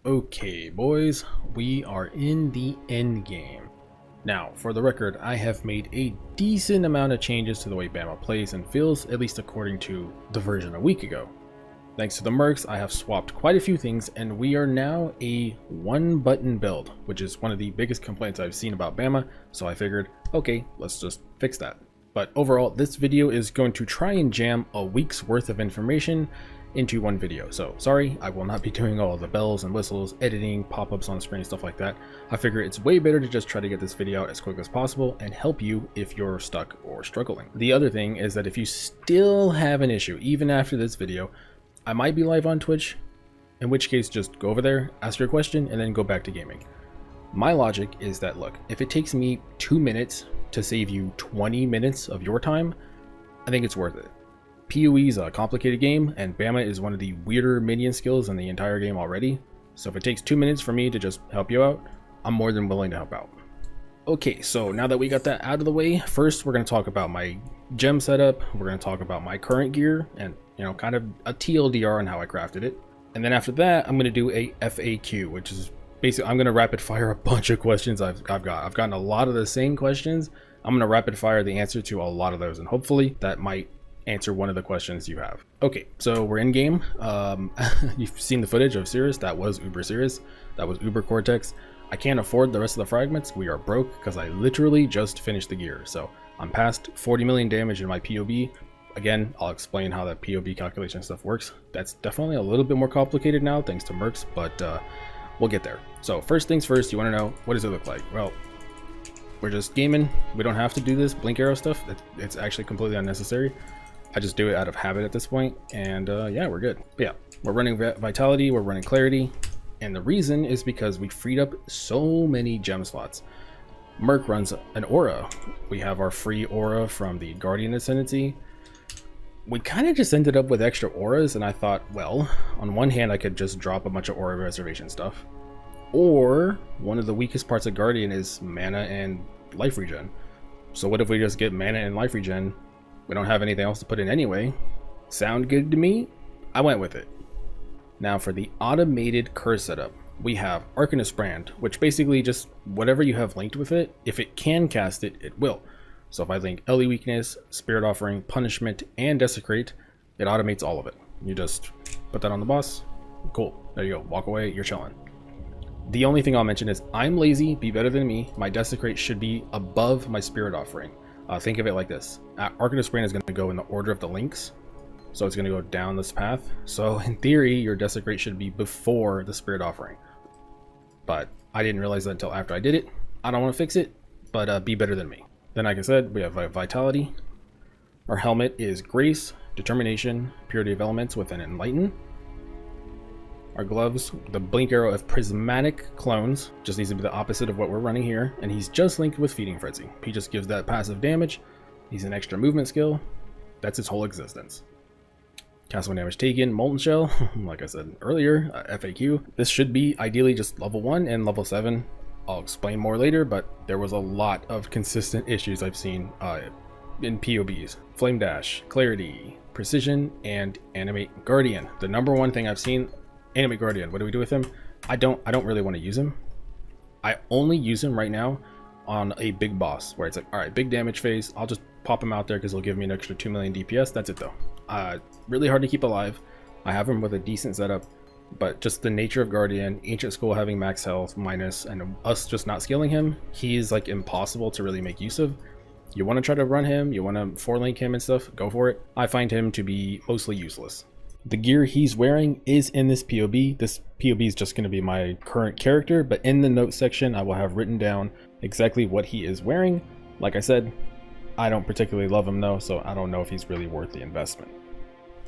Okay, boys, we are in the end game. Now, for the record, I have made a decent amount of changes to the way BAMA plays and feels, at least according to the version a week ago. Thanks to the Mercs, I have swapped quite a few things, and we are now a one-button build, which is one of the biggest complaints I've seen about BAMA, so I figured, okay, let's just fix that. But overall, this video is going to try and jam a week's worth of information into one video. So sorry, I will not be doing all the bells and whistles, editing, pop-ups on screen, stuff like that. I figure it's way better to just try to get this video out as quick as possible and help you if you're stuck or struggling. The other thing is that if you still have an issue, even after this video, I might be live on Twitch, in which case just go over there, ask your question, and then go back to gaming. My logic is that, look, if it takes me 2 minutes to save you 20 minutes of your time, I think it's worth it. PoE is a complicated game, and BAMA is one of the weirder minion skills in the entire game already, so if it takes 2 minutes for me to just help you out, I'm more than willing to help out. Okay, so now that we got that out of the way, first we're going to talk about my gem setup, we're going to talk about my current gear, and kind of a TLDR on how I crafted it. And then after that, I'm going to do a FAQ, which is basically, I'm going to rapid fire a bunch of questions I've gotten a lot of the same questions. I'm going to rapid fire the answer to a lot of those, and hopefully that might answer one of the questions you have. Okay, so we're in game. You've seen the footage of Cirrus. That was Uber Cirrus. That was Uber Cortex. I can't afford the rest of the fragments. We are broke because I literally just finished the gear. So I'm past 40 million damage in my POB. Again, I'll explain how that POB calculation stuff works. That's definitely a little bit more complicated now thanks to Mercs, but we'll get there. So first things first, you want to know, what does it look like? Well, we're just gaming. We don't have to do this blink arrow stuff. It's actually completely unnecessary. I just do it out of habit at this point, and yeah, we're good. But yeah, we're running Vitality, we're running Clarity, and the reason is because we freed up so many gem slots. Merc runs an aura. We have our free aura from the Guardian Ascendancy. We kind of just ended up with extra auras, and I thought, well, on one hand, I could just drop a bunch of aura reservation stuff, or one of the weakest parts of Guardian is mana and life regen. So what if we just get mana and life regen? We don't have anything else to put in anyway. Sound good to me? I went with it. Now for the automated curse setup, we have Arcanist Brand, which basically just whatever you have linked with it, if it can cast it, it will. So if I link Ellie Weakness, Spirit Offering, Punishment, and Desecrate, it automates all of it. You just put that on the boss. Cool. There you go. Walk away. You're chilling. The only thing I'll mention is I'm lazy. Be better than me. My Desecrate should be above my Spirit Offering. Think of it like this. Arcanist Brand is going to go in the order of the links. So it's going to go down this path. So in theory, your Desecrate should be before the Spirit Offering. But I didn't realize that until after I did it. I don't want to fix it, but be better than me. Then, like I said, we have Vitality. Our helmet is Grace, Determination, Purity of Elements with an Enlighten. Our gloves, the blink arrow of Prismatic Clones, just needs to be the opposite of what we're running here, and he's just linked with Feeding Frenzy. He just gives that passive damage. He's an extra movement skill. That's his whole existence. Cast 1 damage taken, Molten Shell, like I said earlier, FAQ. This should be ideally just level 1 and level 7. I'll explain more later, but there was a lot of consistent issues I've seen in POBs. Flame Dash, Clarity, Precision, and Animate Guardian. The number one thing I've seen, Animate Guardian. What do we do with him? I don't really want to use him. I only use him right now on a big boss where it's like, all right, big damage phase. I'll just pop him out there because he'll give me an extra 2 million DPS. That's it though. Really hard to keep alive. I have him with a decent setup, but just the nature of Guardian, Ancient School having max health minus, and us just not scaling him, he's like impossible to really make use of. You want to try to run him, you want to 4-link him and stuff, go for it. I find him to be mostly useless. The gear he's wearing is in this POB. This POB is just going to be my current character, but in the notes section, I will have written down exactly what he is wearing. Like I said, I don't particularly love him though, so I don't know if he's really worth the investment.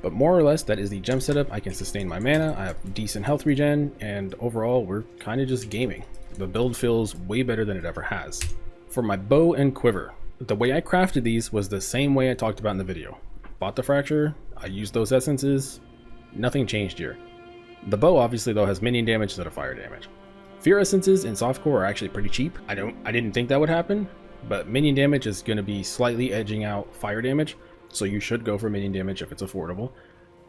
But more or less, that is the gem setup. I can sustain my mana, I have decent health regen, and overall, we're kind of just gaming. The build feels way better than it ever has. For my bow and quiver, the way I crafted these was the same way I talked about in the video. Bought the Fracture, I used those essences, nothing changed here. The bow obviously though has minion damage instead of fire damage. Fear essences in softcore are actually pretty cheap. I didn't think that would happen, but minion damage is going to be slightly edging out fire damage. So you should go for minion damage if it's affordable.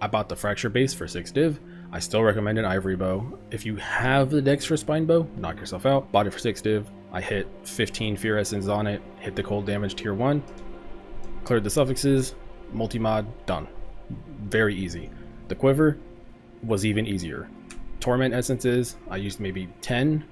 I bought the Fracture base for 6 div. I still recommend an ivory bow. If you have the dex for a spine bow, knock yourself out. Bought it for 6 div. I hit 15 fear essence on it, hit the cold damage tier 1, cleared the suffixes, multi-mod, done. Very easy. The quiver was even easier. Torment essences, I used maybe 10.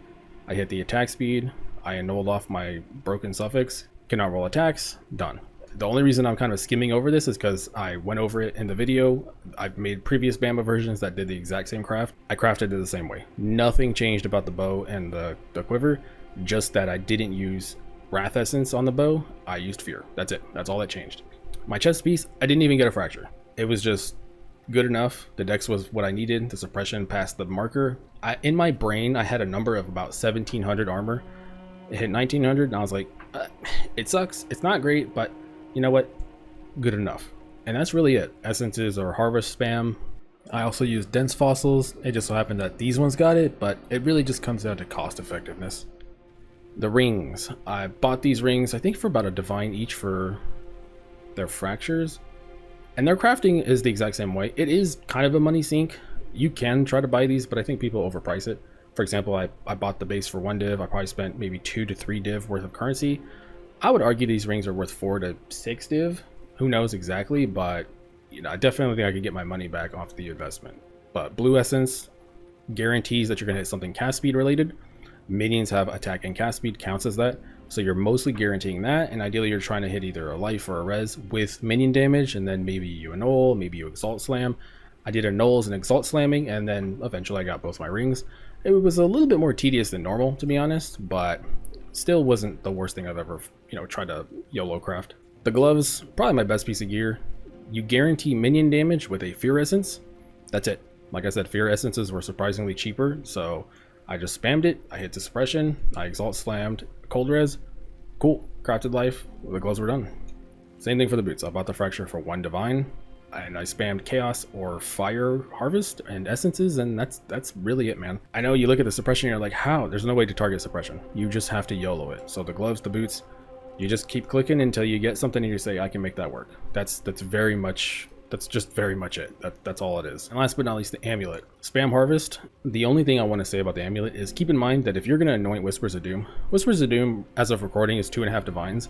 I hit the attack speed. I annulled off my broken suffix. Cannot roll attacks, done. The only reason I'm kind of skimming over this is because I went over it in the video. I've made previous BAMA versions that did the exact same craft. I crafted it the same way. Nothing changed about the bow and the quiver, just that I didn't use Wrath Essence on the bow. I used Fear. That's it. That's all that changed. My chest piece, I didn't even get a fracture. It was just good enough. The dex was what I needed. The suppression passed the marker. In my brain, I had a number of about 1700 armor. It hit 1900 and I was like, it sucks. It's not great, but you know what? Good enough. And that's really it. Essences or harvest spam. I also use dense fossils. It just so happened that these ones got it, but it really just comes down to cost effectiveness. The rings. I bought these rings, I think for about a divine each for their fractures. And their crafting is the exact same way. It is kind of a money sink. You can try to buy these, but I think people overprice it. For example, I bought the base for 1 div. I probably spent maybe 2 to 3 div worth of currency. I would argue these rings are worth 4 to 6 div. Who knows exactly, but you know, I definitely think I could get my money back off the investment. But blue essence guarantees that you're gonna hit something cast speed related. Minions have attack and cast speed, counts as that. So you're mostly guaranteeing that, and ideally you're trying to hit either a life or a res with minion damage, and then maybe you annul, maybe you exalt slam. I did annulls and exalt slamming, and then eventually I got both my rings. It was a little bit more tedious than normal, to be honest, but still wasn't the worst thing I've ever, tried to YOLO craft. The gloves, probably my best piece of gear. You guarantee minion damage with a fear essence. That's it. Like I said, fear essences were surprisingly cheaper, so I just spammed it. I hit the suppression, I exalt slammed, cold res, cool, crafted life, the gloves were done. Same thing for the boots. I bought the fracture for 1 divine, and I spammed chaos or fire harvest and essences, and that's really it, man. I know you look at the suppression and you're like, how? There's no way to target suppression. You just have to YOLO it. So the gloves, the boots, you just keep clicking until you get something and you say, I can make that work. That's just very much it. That's all it is. And last but not least, the amulet. Spam harvest. The only thing I want to say about the amulet is keep in mind that if you're going to anoint Whispers of Doom, as of recording, is 2.5 divines.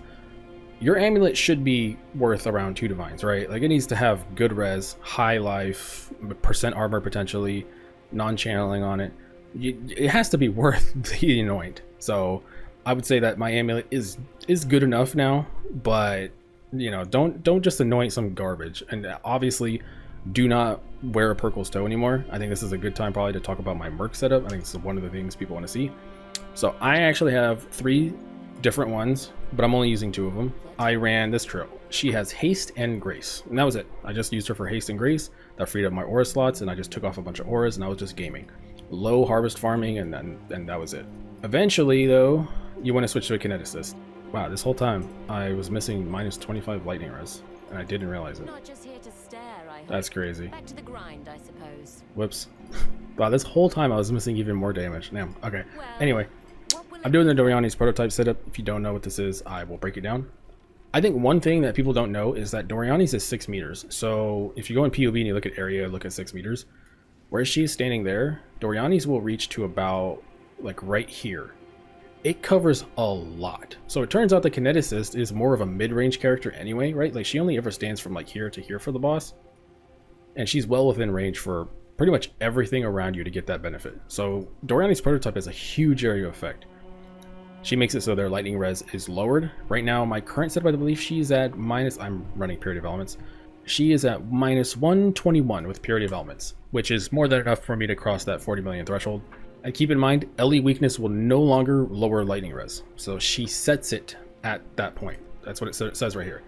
Your amulet should be worth around 2 divines, right? Like, it needs to have good res, high life, percent armor potentially, non-channeling on it. It has to be worth the anoint. So I would say that my amulet is good enough now, but don't just anoint some garbage. And obviously do not wear a Purkle's toe anymore. I think this is a good time probably to talk about my Merc setup. I think this is one of the things people want to see. So I actually have 3 different ones, but I'm only using 2 of them. I ran this trio. She has haste and grace, and that was it. I just used her for haste and grace. That freed up my aura slots, and I just took off a bunch of auras, and I was just gaming. Low harvest farming, and that was it. Eventually, though, you want to switch to a kineticist. Wow, this whole time I was missing minus 25 lightning res, and I didn't realize it. Not just here to stare, I hope. That's crazy. Back to the grind, I suppose. Whoops. Wow, this whole time I was missing even more damage. Damn. Okay. Well, Anyway, I'm doing the Doriani's prototype setup. If you don't know what this is, I will break it down. I think one thing that people don't know is that Doriani's is 6 meters. So if you go in POV and you look at area, look at 6 meters. Where she's standing there, Doriani's will reach to about like right here. It covers a lot. So it turns out the kineticist is more of a mid-range character anyway, right? Like, she only ever stands from like here to here for the boss. And she's well within range for pretty much everything around you to get that benefit. So Doriani's prototype has a huge area of effect. She makes it so their lightning res is lowered. Right now, my current setup, I believe she's at I'm running Purity of Elements. She is at minus 121 with Purity of Elements, which is more than enough for me to cross that 40 million threshold. And keep in mind, LE weakness will no longer lower lightning res. So she sets it at that point. That's what it says right here.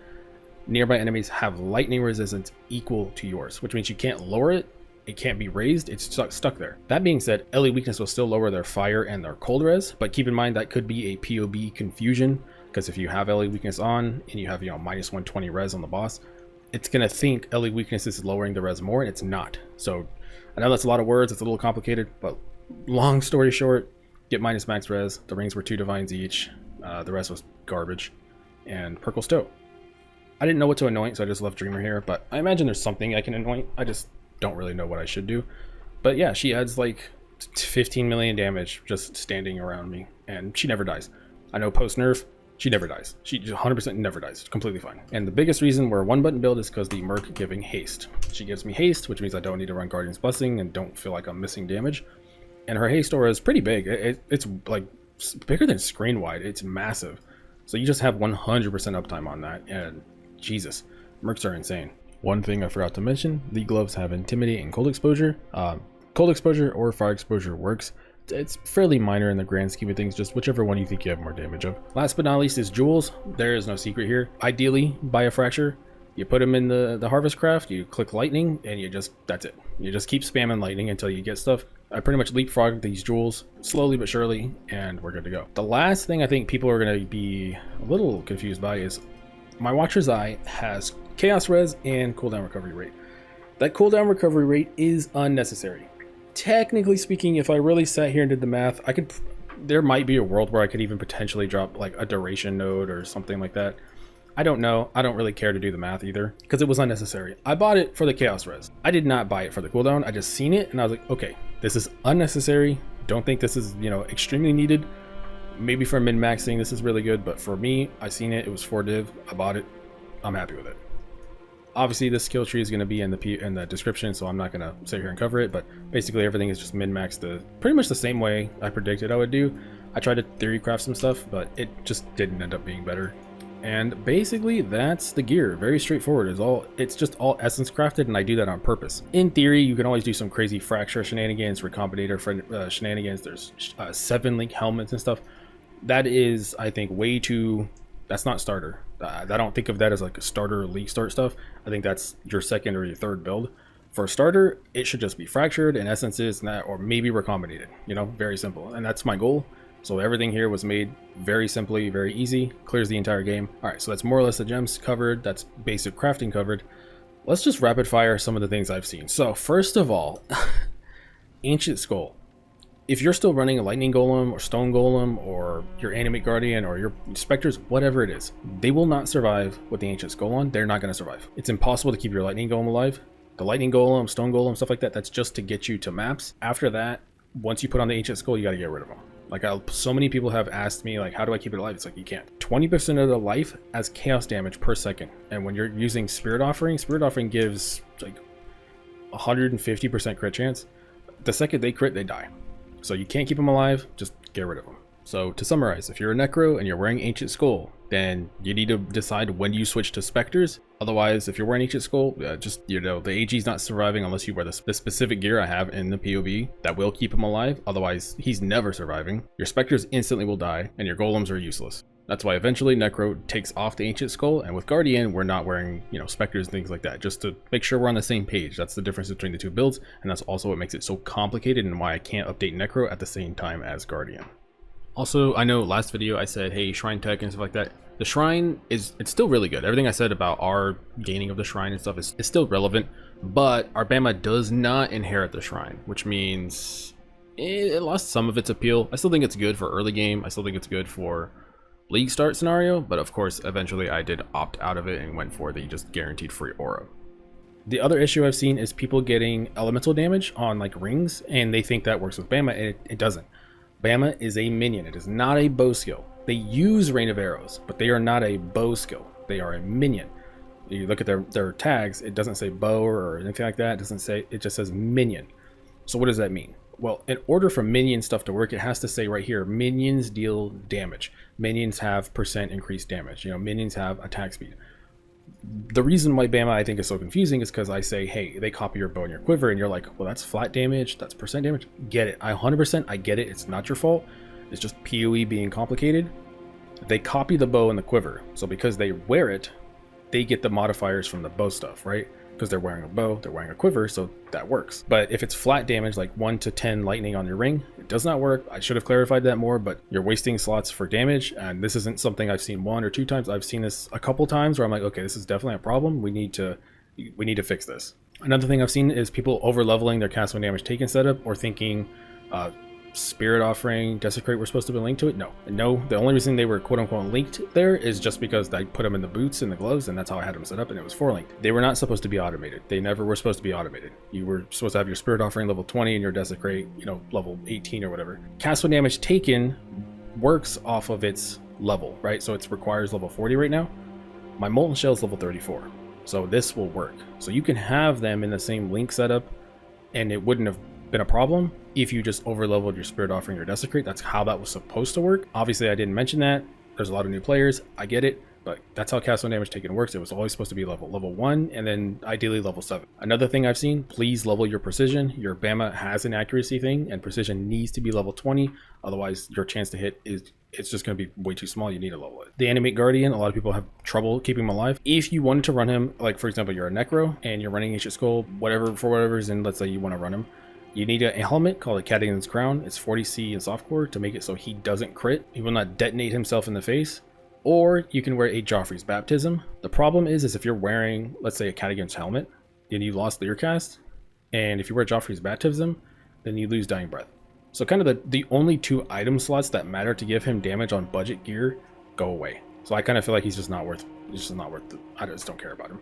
Nearby enemies have lightning resistance equal to yours, which means you can't lower it. It can't be raised. It's stuck there. That being said, LE weakness will still lower their fire and their cold res, but keep in mind that could be a POB confusion, because if you have LE weakness on and you have minus 120 res on the boss, it's gonna think LE weakness is lowering the res more, and it's not. So I know that's a lot of words. It's a little complicated, but long story short, get minus max res. The rings were 2 divines each. The rest was garbage. And Purkle's toe. I didn't know what to anoint, so I just left Dreamer here, but I imagine there's something I can anoint. I just don't really know what I should do. But yeah, she adds like 15 million damage just standing around me, and she never dies. I know post nerf, she never dies. She 100% never dies. It's completely fine. And the biggest reason we're a one button build is because the Merc giving haste. She gives me haste, which means I don't need to run Guardian's Blessing and don't feel like I'm missing damage. And her haste aura is pretty big. It's like bigger than screen wide. It's massive. So you just have 100% uptime on that. And Jesus, Mercs are insane. One thing I forgot to mention, the gloves have Intimidate and Cold Exposure. Cold Exposure or Fire Exposure works. It's fairly minor in the grand scheme of things, just whichever one you think you have more damage of. Last but not least is Jewels. There is no secret here. Ideally, buy a Fracture. You put them in the Harvest Craft, you click Lightning, and that's it. You just keep spamming Lightning until you get stuff. I pretty much leapfrog these Jewels slowly but surely, and we're good to go. The last thing I think people are going to be a little confused by is my Watcher's Eye has Chaos Res and cooldown recovery rate. That cooldown recovery rate is unnecessary. Technically speaking, if I really sat here and did the math, there might be a world where I could even potentially drop like a duration node or something like that. I don't know. I don't really care to do the math either because it was unnecessary. I bought it for the Chaos Res. I did not buy it for the cooldown. I just seen it and I was like, okay, this is unnecessary. Don't think this is, extremely needed. Maybe for min-maxing, this is really good, but for me, I seen it. It was 4 div. I bought it. I'm happy with it. Obviously, this skill tree is going to be in the description, so I'm not going to sit here and cover it. But basically, everything is just min-maxed pretty much the same way I predicted I would do. I tried to theory craft some stuff, but it just didn't end up being better. And basically, that's the gear. Very straightforward. It's just all essence crafted, and I do that on purpose. In theory, you can always do some crazy fracture shenanigans, recombinator shenanigans. There's 7-link helmets and stuff. That is, I think, way too. That's not starter. I don't think of that as like a starter or league start stuff. I think that's your second or your third build. For a starter, it should just be fractured and essences and that, or maybe recombinated. Very simple. And that's my goal. So everything here was made very simply, very easy. Clears the entire game. All right, so that's more or less the gems covered. That's basic crafting covered. Let's just rapid fire some of the things I've seen. So first of all, Ancient Skull. If you're still running a Lightning Golem or Stone Golem or your Animate Guardian or your Spectres, whatever it is, they will not survive with the Ancient Skull on. They're not going to survive. It's impossible to keep your Lightning Golem alive. The Lightning Golem, Stone Golem, stuff like that, that's just to get you to maps. After that, once you put on the Ancient Skull, you got to get rid of them. Like, so many people have asked me, like, how do I keep it alive? It's like, you can't. 20% of the life as chaos damage per second. And when you're using Spirit Offering gives like 150% crit chance. The second they crit, they die. So you can't keep them alive, just get rid of them. So to summarize, if you're a Necro and you're wearing Ancient Skull, then you need to decide when you switch to Spectres. Otherwise, if you're wearing Ancient Skull, the AG's not surviving unless you wear the specific gear I have in the POV that will keep him alive. Otherwise, he's never surviving. Your Spectres instantly will die, and your Golems are useless. That's why eventually Necro takes off the Ancient Skull, and with Guardian, we're not wearing, Spectres and things like that, just to make sure we're on the same page. That's the difference between the two builds, and that's also what makes it so complicated and why I can't update Necro at the same time as Guardian. Also, I know last video I said, hey, Shrine Tech and stuff like that. The Shrine it's still really good. Everything I said about our gaining of the Shrine and stuff is still relevant, but our BAMA does not inherit the Shrine, which means it lost some of its appeal. I still think it's good for early game. I still think it's good for league start scenario, but of course eventually I did opt out of it and went for the just guaranteed free aura. The other issue I've seen is people getting elemental damage on like rings, and they think that works with BAMA, and it doesn't. BAMA is a minion. It is not a bow skill. They use Rain of Arrows, but they are not a bow skill. They are a minion. You look at their tags, it doesn't say bow or anything like that. It just says minion. So what does that mean? Well, in order for minion stuff to work, it has to say right here, minions deal damage. Minions have % increased damage. Minions have attack speed. The reason why BAMA I think is so confusing is because I say, hey, they copy your bow and your quiver, and you're like, well, that's flat damage, that's % damage. Get it. 100% I get it. It's not your fault. It's just PoE being complicated. They copy the bow and the quiver. So because they wear it, they get the modifiers from the bow stuff, right? Because they're wearing a bow, they're wearing a quiver, so that works. But if it's flat damage, like 1 to 10 lightning on your ring, it does not work. I should have clarified that more, but you're wasting slots for damage, and this isn't something I've seen 1 or 2 times. I've seen this a couple times where I'm like, okay, this is definitely a problem. We need to fix this. Another thing I've seen is people over leveling their cast when damage taken setup, or thinking Spirit Offering, Desecrate were supposed to be linked to it? No, the only reason they were quote unquote linked there is just because I put them in the boots and the gloves, and that's how I had them set up, and it was 4 linked. They were not supposed to be automated. They never were supposed to be automated. You were supposed to have your Spirit Offering level 20 and your Desecrate, level 18 or whatever. Cast when damage taken works off of its level, right? So it requires level 40 right now. My Molten Shell is level 34, so this will work. So you can have them in the same link setup, and it wouldn't have been a problem if you just over leveled your Spirit Offering or Desecrate. That's how that was supposed to work. Obviously I didn't mention that. There's a lot of new players, I get it, but that's how cast on damage taken works. It was always supposed to be level 1 and then ideally level 7. Another thing I've seen, please level your precision. Your BAMA has an accuracy thing, and precision needs to be level 20, otherwise your chance to hit it's just going to be way too small. You need to level it. The Animate Guardian, a lot of people have trouble keeping him alive. If you wanted to run him, like for example you're a Necro and you're running Ancient Skull, for whatever reason, let's say you want to run him, you need a helmet called a Cadigan's Crown. It's 40C in softcore to make it so he doesn't crit. He will not detonate himself in the face. Or you can wear a Joffrey's Baptism. The problem is if you're wearing, let's say, a Cadigan's helmet, and you lost Learcast, and if you wear Joffrey's Baptism, then you lose Dying Breath. So kind of the only 2 item slots that matter to give him damage on budget gear go away. So I kind of feel like he's just not worth it. I just don't care about him.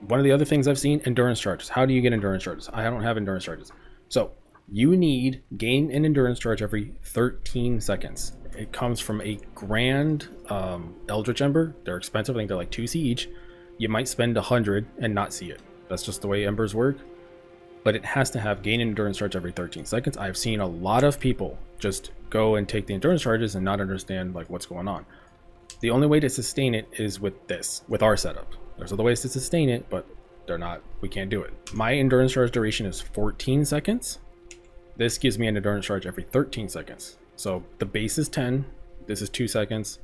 One of the other things I've seen, endurance charges. How do you get endurance charges? I don't have endurance charges. So you need gain an endurance charge every 13 seconds. It comes from a grand Eldritch Ember. They're expensive. I think they're like 2C each. You might spend 100 and not see it. That's just the way Embers work. But it has to have gain an endurance charge every 13 seconds. I've seen a lot of people just go and take the endurance charges and not understand like what's going on. The only way to sustain it is with our setup. There's other ways to sustain it, but we can't do it. My endurance charge duration is 14 seconds. This gives me an endurance charge every 13 seconds. So the base is 10, this is 2 seconds,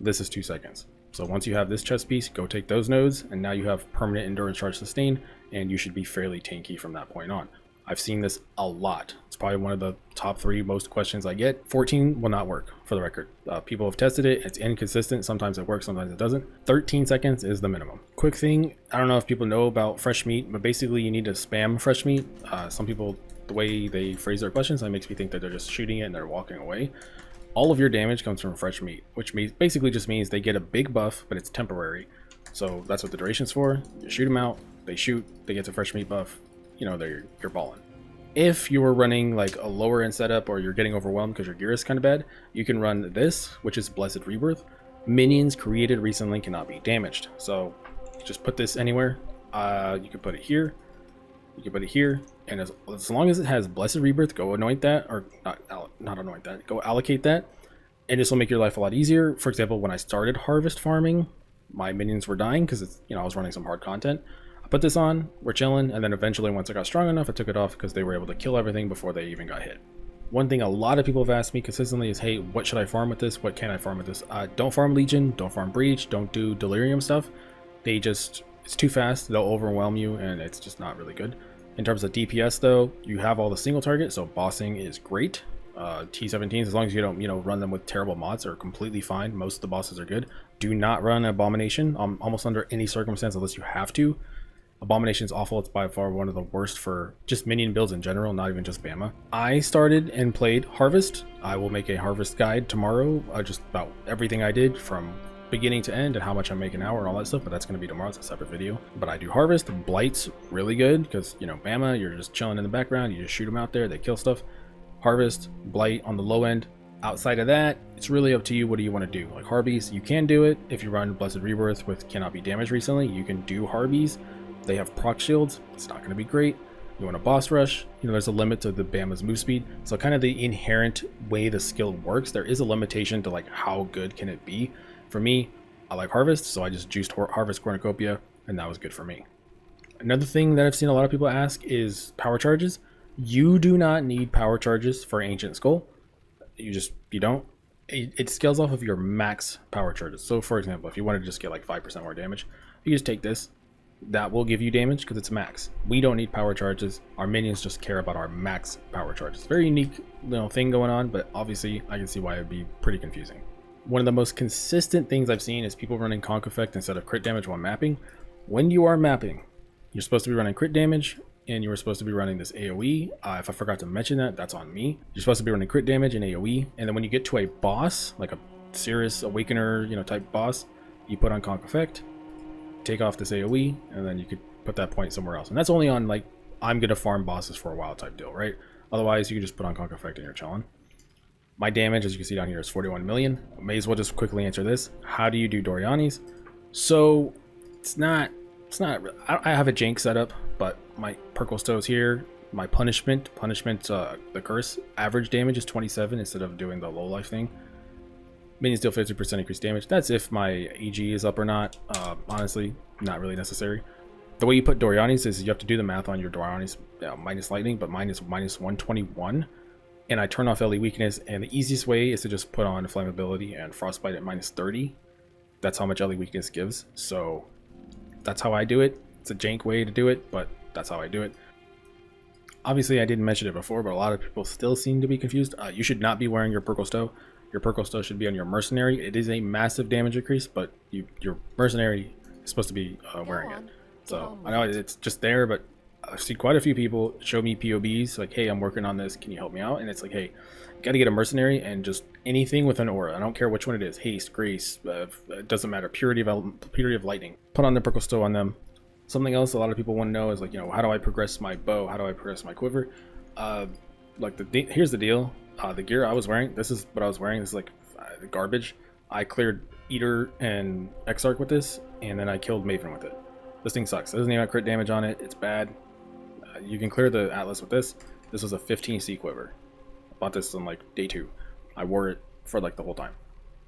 this is 2 seconds. So once you have this chest piece, go take those nodes, and now you have permanent endurance charge sustained, and you should be fairly tanky from that point on. I've seen this a lot. It's probably one of the top 3 most questions I get. 14 will not work, for the record. People have tested it. It's inconsistent. Sometimes it works, sometimes it doesn't. 13 seconds is the minimum. Quick thing, I don't know if people know about fresh meat, but basically you need to spam fresh meat. Some people, the way they phrase their questions, that makes me think that they're just shooting it and they're walking away. All of your damage comes from fresh meat, which basically just means they get a big buff, but it's temporary. So that's what the duration's for. You shoot them out, they shoot, they get a fresh meat buff. You're balling. If you were running like a lower end setup or you're getting overwhelmed because your gear is kind of bad, you can run this, which is Blessed Rebirth. Minions created recently cannot be damaged. So just put this anywhere. You can put it here. You can put it here. And as long as it has Blessed Rebirth, go anoint that, or not anoint that, go allocate that. And this will make your life a lot easier. For example, when I started harvest farming, my minions were dying because I was running some hard content. Put this on, we're chilling, and then eventually once I got strong enough, I took it off because they were able to kill everything before they even got hit. One thing a lot of people have asked me consistently is, hey, what should I farm with this? What can I farm with this? Don't farm Legion, don't farm Breach, don't do Delirium stuff. It's too fast, they'll overwhelm you, and it's just not really good. In terms of DPS though, you have all the single target, so bossing is great. T17s, as long as you don't, run them with terrible mods, are completely fine. Most of the bosses are good. Do not run Abomination almost under any circumstance unless you have to. Abomination is awful. It's by far one of the worst for just minion builds in general, not even just BAMA. I started and played Harvest. I will make a Harvest guide tomorrow, just about everything I did from beginning to end and how much I make an hour and all that stuff, but that's going to be tomorrow. It's a separate video. But I do Harvest. Blight's really good because, BAMA, you're just chilling in the background. You just shoot them out there. They kill stuff. Harvest, Blight on the low end. Outside of that, it's really up to you. What do you want to do? Like Harbies, you can do it. If you run Blessed Rebirth with cannot be damaged recently, you can do Harbies. They have proc shields. It's not going to be great. You want a boss rush, there's a limit to the BAMA's move speed. So kind of the inherent way the skill works, there is a limitation to like how good can it be. For me, I like Harvest, so I just juiced Harvest Cornucopia, and that was good for me. Another thing that I've seen a lot of people ask is power charges. You do not need power charges for Ancient Skull. You don't. It scales off of your max power charges. So for example, if you wanted to just get like 5% more damage, you just take this. That will give you damage because it's max. We don't need power charges. Our minions just care about our max power charges. Very unique thing going on, but obviously I can see why it would be pretty confusing. One of the most consistent things I've seen is people running Conk Effect instead of crit damage while mapping. When you are mapping, you're supposed to be running crit damage and you were supposed to be running this AoE. If I forgot to mention that, that's on me. You're supposed to be running crit damage and AoE, and then when you get to a boss, like a serious Awakener, type boss, you put on Conk Effect, take off this AoE, and then you could put that point somewhere else. And that's only on, like, I'm gonna farm bosses for a while type deal, right? Otherwise, you can just put on Conk Effect and you're chilling. My damage, as you can see down here, is 41 million. May as well just quickly answer this. How do you do Doriani's? So it's not. I have a jank setup, but my Purple Stow's here. My punishment, the curse, average damage is 27 instead of doing the low life thing. Minions deal 50% increased damage. That's if my EG is up or not. Honestly, not really necessary. The way you put Doriani's is you have to do the math on your Doriani's minus lightning, but mine is minus 121. And I turn off LE weakness, and the easiest way is to just put on flammability and frostbite at minus 30. That's how much LE weakness gives. So that's how I do it. It's a jank way to do it, but that's how I do it. Obviously, I didn't mention it before, but a lot of people still seem to be confused. You should not be wearing your Purple Stow. Your Purple Stow should be on your Mercenary. It is a massive damage increase, but your Mercenary is supposed to be wearing it. So I know it's just there, but I've seen quite a few people show me POBs like, hey, I'm working on this, can you help me out? And it's like, hey, you gotta get a Mercenary and just anything with an aura. I don't care which one it is, haste, grace, it doesn't matter, purity of lightning. Put on the Purple Stow on them. Something else a lot of people want to know is, like, how do I progress my bow? How do I progress my quiver? Here's the deal. The gear I was wearing, this is what I was wearing. This is like garbage. I cleared Eater and Exarch with this, and then I killed Maven with it. This thing sucks. It doesn't even have crit damage on it. It's bad. You can clear the Atlas with this. This was a 15C quiver. I bought this on like day 2. I wore it for like the whole time.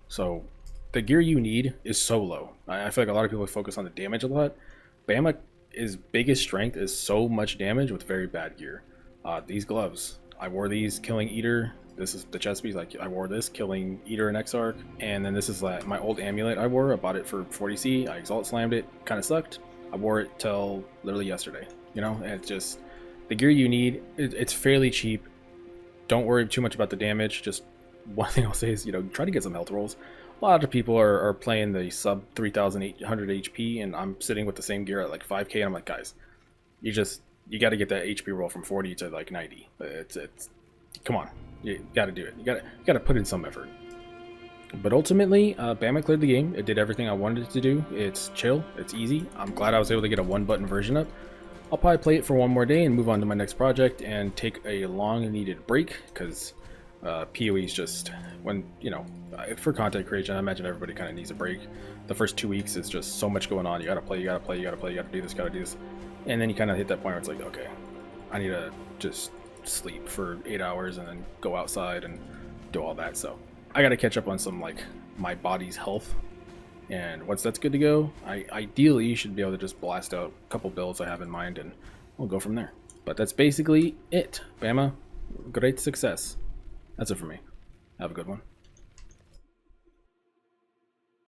So the gear you need is so low. I feel like a lot of people focus on the damage a lot. BAMA's biggest strength is so much damage with very bad gear. These gloves, I wore these killing Eater. This is the chest piece. Like, I wore this killing Eater and Exarch, and then this is like my old amulet I wore. I bought it for 40C. I exalt slammed it. Kind of sucked. I wore it till literally yesterday. And it's just the gear you need. It's fairly cheap. Don't worry too much about the damage. Just one thing I'll say is, try to get some health rolls. A lot of people are playing the sub 3,800 HP, and I'm sitting with the same gear at like 5k, and I'm like, guys, you got to get that HP roll from 40 to like 90. It's come on, you got to do it. You got to put in some effort. But ultimately, BAMA cleared the game. It did everything I wanted it to do. It's chill. It's easy. I'm glad I was able to get a one-button version up. I'll probably play it for one more day and move on to my next project and take a long-needed break, because PoE is just, when, for content creation, I imagine everybody kind of needs a break. The first 2 weeks is just so much going on. You gotta play, you gotta do this. And then you kind of hit that point where it's like, okay, I need to just sleep for 8 hours and then go outside and do all that. So I gotta catch up on some, like, my body's health. And once that's good to go, I ideally should be able to just blast out a couple builds I have in mind, and we'll go from there. But that's basically it. BAMA, great success. That's it for me. Have a good one.